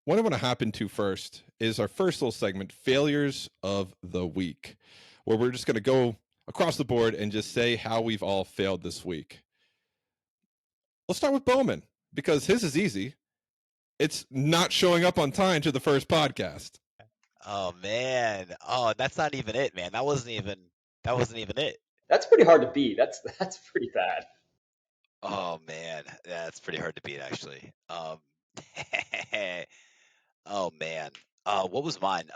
what I want to hop into first is our first little segment, Failures of the Week, where we're just going to go across the board and just say how we've all failed this week. Let's start with Bowman, because his is easy. It's not showing up on time to the first podcast. Oh man. Oh, that's not even it, man. That wasn't even it. That's pretty hard to beat. That's pretty bad. Oh man. Yeah, that's pretty hard to beat actually. Oh man. What was mine?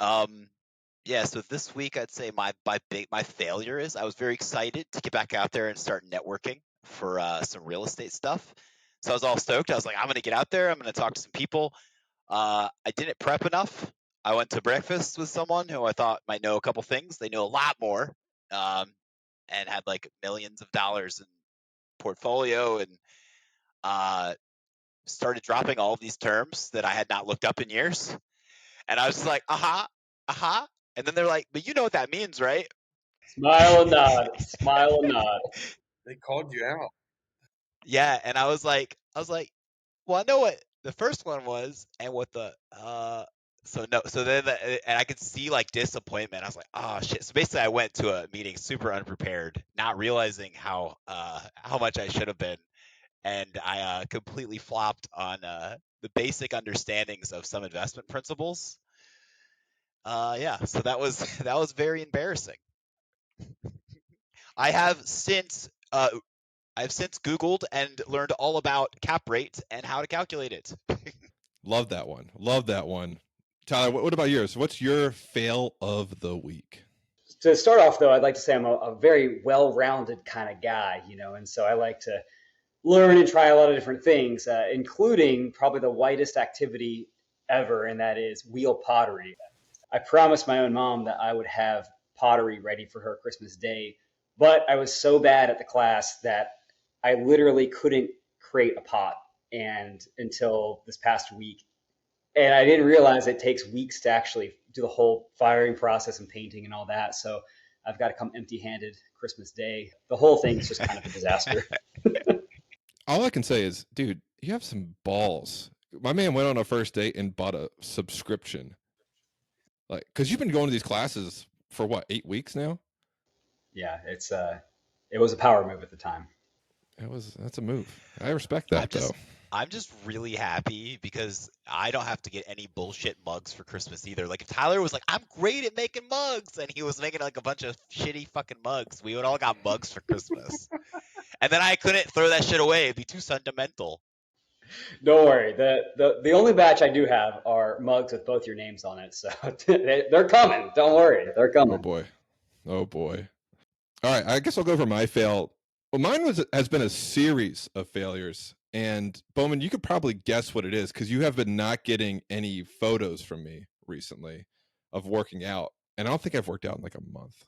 Yeah, so this week I'd say my failure is I was very excited to get back out there and start networking for some real estate stuff. So I was all stoked. I was like, I'm gonna get out there, I'm gonna talk to some people. I didn't prep enough. I went to breakfast with someone who I thought might know a couple things. They know a lot more, and had like millions of dollars in portfolio, and started dropping all of these terms that I had not looked up in years. And I was just like, uh-huh. And then they're like, but you know what that means, right? Smile and nod. Smile and nod. They called you out. Yeah, and I was like, well, I know what the first one was, and what the so then and I could see like disappointment. I was like, oh shit. So basically, I went to a meeting super unprepared, not realizing how much I should have been, and I completely flopped on the basic understandings of some investment principles. Yeah, so that was very embarrassing. I've since Googled and learned all about cap rate and how to calculate it. Love that one. Love that one. Tyler, what about yours? What's your fail of the week? To start off, though, I'd like to say I'm a very well-rounded kind of guy, and so I like to learn and try a lot of different things, including probably the whitest activity ever, and that is wheel pottery. I promised my own mom that I would have pottery ready for her Christmas Day, but I was so bad at the class that I literally couldn't create a pot until this past week. And I didn't realize it takes weeks to actually do the whole firing process and painting and all that. So I've got to come empty-handed Christmas Day. The whole thing is just kind of a disaster. All I can say is, dude, you have some balls. My man went on a first date and bought a subscription. Like, because you've been going to these classes for what, 8 weeks now? Yeah, it was a power move at the time. That's a move. I respect that, though. I'm just really happy because I don't have to get any bullshit mugs for Christmas either. Like if Tyler was like, I'm great at making mugs, and he was making like a bunch of shitty fucking mugs, we would all got mugs for Christmas. And then I couldn't throw that shit away. It'd be too sentimental. Don't worry. The only batch I do have are mugs with both your names on it. So they're coming. Don't worry. They're coming. Oh, boy. All right. I guess I'll go for my fail. Well, mine has been a series of failures. And Bowman, you could probably guess what it is because you have been not getting any photos from me recently of working out. And I don't think I've worked out in like a month.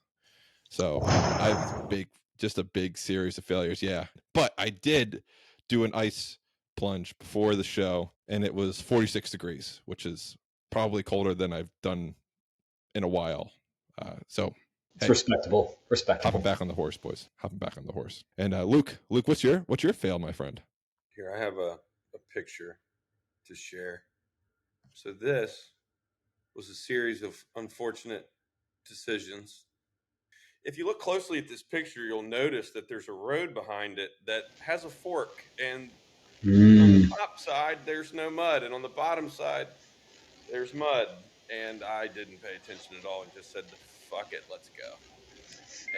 So just a big series of failures. Yeah. But I did do an ice plunge before the show, and it was 46 degrees, which is probably colder than I've done in a while. It's respectable. Hopping back on the horse, boys. Hopping back on the horse. And Luke, what's your fail, my friend? Here, I have a picture to share. So this was a series of unfortunate decisions. If you look closely at this picture, you'll notice that there's a road behind it that has a fork, and on the top side, there's no mud, and on the bottom side, there's mud. And I didn't pay attention at all and just said, fuck it, let's go.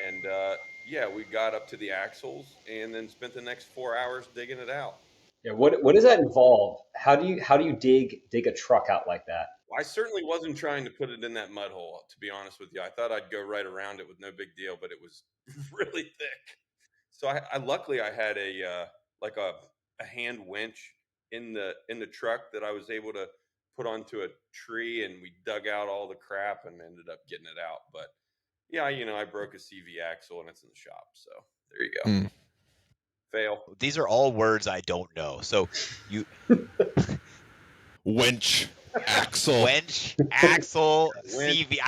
And yeah, we got up to the axles and then spent the next 4 hours digging it out. Yeah, what does that involve? How do you dig a truck out like that? Well, I certainly wasn't trying to put it in that mud hole, to be honest with you. I thought I'd go right around it with no big deal, but it was really thick. So I luckily I had a hand winch in the truck that I was able to put onto a tree, and we dug out all the crap and ended up getting it out. But yeah, I broke a CV axle and it's in the shop. So there you go. Fail. These are all words I don't know. So you winch, axle, CV.